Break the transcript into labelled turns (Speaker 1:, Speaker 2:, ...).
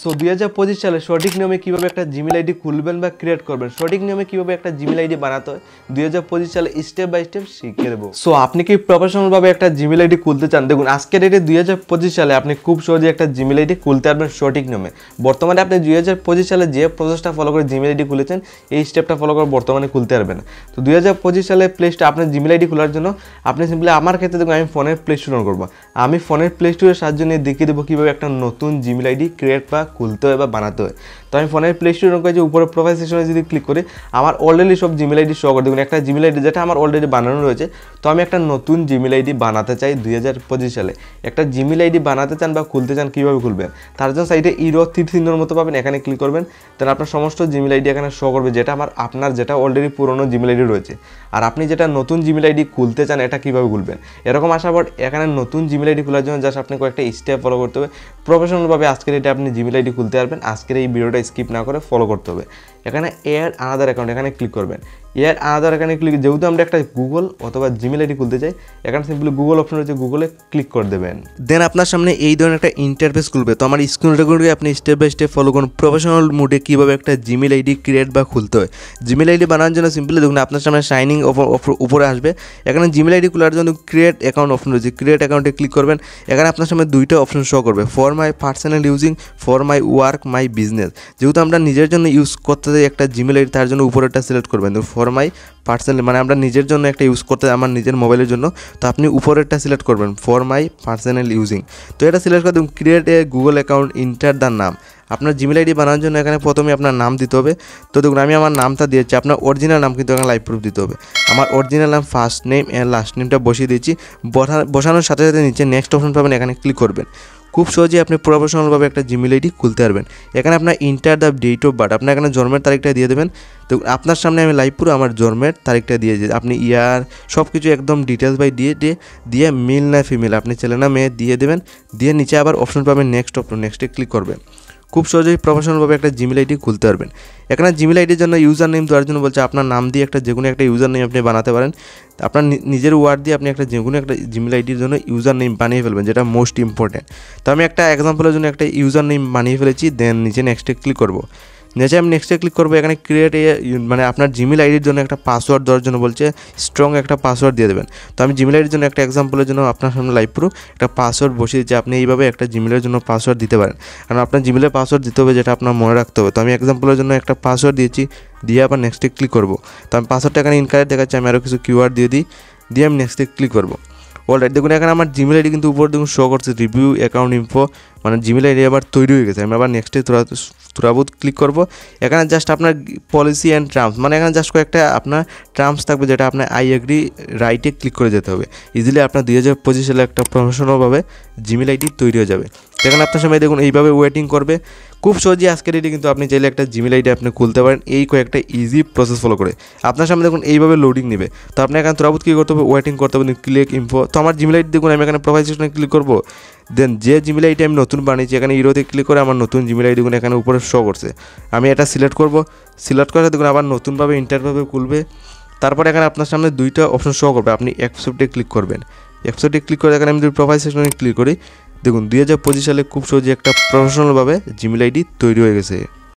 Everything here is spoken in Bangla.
Speaker 1: সো 2025 সালে সঠিক নিয়মে কীভাবে একটা জিমেল আইডি খুলবেন বা ক্রিয়েট করবেন, সঠিক নিয়মে কীভাবে একটা জিমেল আইডি বানাতে হয় 2025 সালে স্টেপ বাই স্টেপ শিখিয়ে দেবো। সো আপনি কি প্রফেশনালভাবে একটা জিমেল আইডি খুলতে চান? দেখুন আজকের ডেটে 2025 সালে আপনি খুব সহজে একটা জিমেল আইডি খুলতে পারবেন সঠিক নিয়মে। বর্তমানে আপনি 2025 সালে যে প্রসেসটা ফলো করে জিমেল আইডি খুলেছেন এই স্টেপটা ফলো করে বর্তমানে খুলতে পারবেন। তো 2025 সালে প্লে স্টোর আপনার জিমেল আইডি খোলার জন্য আপনি সিম্পলি আমার ক্ষেত্রে দেখুন আমি ফোনের প্লে স্টোর অন করবো। আমি ফোনের প্লে স্টোরের সাহায্য নিয়ে দেখিয়ে দেবো কীভাবে একটা নতুন জিমেল আইডি ক্রিয়েট বা খুলতে হয় বা বানাতে হয়। তো আমি ফোনের প্লে স্টোর অন করেছি, উপরে প্রোফাইল সেকশনে যদি ক্লিক করি আমার অলরেডি সব জিমেল আইডি শো করে। দেখুন একটা জিমেল আইডি যেটা আমার অলরেডি বানানো রয়েছে। তো আমি একটা নতুন জিমেল আইডি বানাতে চাই 2025 সালে। একটা জিমেল আইডি বানাতে চান বা খুলতে চান, কীভাবে খুলবেন? তার জন্য সাইডে ইরো তীর চিহ্নের মতো পাবেন, এখানে ক্লিক করবেন। তাহলে আপনার সমস্ত জিমেল আইডি এখানে শো করবে, যেটা আপনার যেটা অলরেডি পুরনো জিমেল আইডি রয়েছে। আর আপনি যেটা নতুন জিমেল আইডি খুলতে চান এটা কীভাবে খুলবেন এরকম আসার পর এখানে নতুন জিমেল আইডি খোলার জন্য জাস্ট আপনি কয়েকটা স্টেপ ফলো করতে হবে। প্রফেশনালভাবে আজকের এটা আপনি জিমেল আইডি খুলতে পারবেন। আজকের এই ভিডিওটা স্কিপ না করে ফলো করতে হবে। এখানে এড আনাদার অ্যাকাউন্ট এখানে ক্লিক করবেন। এড আনাদার এখানে ক্লিক, যেহেতু আমরা একটা গুগল অথবা জিমেল আইডি খুলতে চাই এখানে সিম্পলি গুগল অপশন রয়েছে, গুগলে ক্লিক করে দেবেন। দেন আপনার সামনে এই ধরনের একটা ইন্টারফেস খুলবে। তো আমার স্ক্রিন রেকর্ডে আপনি স্টেপ বাই স্টেপ ফলো করুন প্রফেশনাল মোডে কীভাবে একটা জিমেল আইডি ক্রিয়েট বা খুলতে হয়। জিমেল আইডি বানানোর জন্য সিম্পলি দেখুন আপনার সামনে শাইনিং উপরে আসবে। এখানে জিমেল আইডি খোলার জন্য ক্রিয়েট অ্যাকাউন্ট অপশন রয়েছে, ক্রিয়েট অ্যাকাউন্টে ক্লিক করবেন। এখানে আপনার সামনে দুইটা অপশন শো করবে, for my personal using, for my work, my business. যেহেতু আমরা নিজের জন্য ইউজ করতে চাই একটা জিমেল আইডি তার জন্য উপরেরটা সিলেক্ট করবেন। ফর মাই পার্সোনাল মানে আমরা নিজের জন্য একটা ইউজ করতে আমার নিজের মোবাইলের জন্য, তো আপনি উপরেরটা সিলেক্ট করবেন ফর মাই পার্সোনাল ইউজিং। তো এটা সিলেক্ট করে দেবেন, create a Google account, enter the নাম। আপনার জিমেল আইডি বানানোর জন্য এখানে প্রথমে আপনার নাম দিতে হবে। তো দেখুন আমি আমার নামটা দিয়েছি, আপনার অরিজিনাল নাম কিন্তু এখানে লাইভ প্রুফ দিতে হবে। আমার অরিজিনাল নাম ফার্স্ট নেম এন্ড লাস্ট নেমটা বসিয়ে দিয়েছি। বসানোর সাথে সাথে নিচে নেক্সট অপশন পাবেন, এখানে ক্লিক করবেন। খুব সহজেই আপনি প্রফেশনালভাবে একটা জিমেল আইডি খুলতে পারবেন। এখানে আপনার enter the date of birth, আপনার এখানে জন্মের তারিখটা দিয়ে দেবেন। তো আপনার সামনে আমি লাইভ পুরো আমার জন্মের তারিখটা দিয়ে আপনি ইয়ার সব কিছু একদম ডিটেলস বাই দিয়ে মেল না ফিমেল, আপনি ছেলে না মেয়ে দিয়ে দেবেন। দিয়ে নিচে আবার অপশন পাবেন নেক্সট অপশন, নেক্সটে ক্লিক করবেন। খুব সহজেই প্রফেশনালভাবে একটা জিমেল আইডি খুলতে পারবেন। এখানে জিমেল আইডির জন্য ইউজার নেম দেওয়ার জন্য বলছে আপনার নাম দিয়ে একটা যেকোনো একটা ইউজার নেম আপনি বানাতে পারেন। আপনার নিজের ওয়ার্ড দিয়ে আপনি একটা যেকোনো একটা জিমেল আইডির জন্য ইউজার নেম বানিয়ে ফেলবেন, যেটা মোস্ট ইম্পর্ট্যান্ট। তো আমি একটা এক্সাম্পলের জন্য একটা ইউজার নেম বানিয়ে ফেলেছি। দেন নিচে নেক্সটে ক্লিক করবো। নিচে আমি নেক্সটে ক্লিক করবো। এখানে ক্রিয়েট মানে আপনার জিমেল আইডির জন্য একটা পাসওয়ার্ড দেওয়ার জন্য বলছে স্ট্রং একটা পাসওয়ার্ড দিয়ে দেবেন। তো আমি জিমেল আইডির জন্য একটা এক্সাম্পলের জন্য আপনার সামনে লাইভ প্রুফ একটা পাসওয়ার্ড বসিয়ে দিচ্ছি। আপনি এইভাবে একটা জিমেলের জন্য পাসওয়ার্ড দিতে পারেন, কারণ আপনার জিমেলের পাসওয়ার্ড দিতে হবে যেটা আপনার মনে রাখতে হবে। তো আমি এক্সাম্পলের জন্য একটা পাসওয়ার্ড দিয়েছি, দিয়ে আবার নেক্সটে ক্লিক করবো। তো আমি পাসওয়ার্ডটা এখানে ইনকারেক্ট দেখাচ্ছি, আমি আরও কিছু কিওয়ার্ড দিয়ে আমি নেক্সটে ক্লিক করবো। অলরাইট দেখুন এখানে আমার জিমেল আইডি কিন্তু উপর দেখুন শো করছে রিভিউ অ্যাকাউন্ট ইনফো, মানে জিমেল আইডি আবার তৈরি হয়ে গেছে। আমি আবার নেক্সটে তুরাবুত ক্লিক করব। এখানে জাস্ট আপনার পলিসি অ্যান্ড টার্মস, মানে এখানে জাস্ট কয়েকটা আপনার টার্মস থাকবে যেটা আপনার আই এগ্রি রাইটে ক্লিক করে যেতে হবে। ইজিলি আপনার 2025 সালে একটা প্রফেশনালভাবে জিমেল আইডি তৈরি হয়ে যাবে। এখানে আপনার সময় দেখুন এইভাবে ওয়েটিং করবে। খুব সহজেই আজকের এটি কিন্তু আপনি চাইলে একটা জিমেল আইডি আপনি খুলতে পারেন এই কয়েকটা ইজি প্রসেস ফলো করে। আপনার সামনে দেখুন এইভাবে লোডিং নেবে। তো আপনি এখানে তুরাবুত কী করতে হবে, ওয়েটিং করতে হবে, ক্লিক ইনফো। তো আমার জিমেল আইডি দেখুন আমি এখানে প্রোফাইল সেকশনে ক্লিক করবো। দেন যে জিমেল আইডি আমি নতুন বানিয়েছি এখানে ইরোতে ক্লিক করে আমার নতুন জিমেল আইডি দেখুন এখানে উপরে শো করছে। আমি এটা সিলেক্ট করব। সিলেক্ট করে দেখুন আবার নতুনভাবে ইন্টারভাবে খুলবে। তারপরে এখানে আপনার সামনে দুইটা অপশন শো করবে, আপনি অ্যাকসেপ্টে ক্লিক করবেন। অ্যাকসেপ্টে ক্লিক করে এখানে আমি যদি প্রোফাইল সেকশনে ক্লিক করি দেখুন 2025 সালে খুব সহজে একটা প্রফেশনালভাবে জিমেল আইডি তৈরি হয়ে গেছে।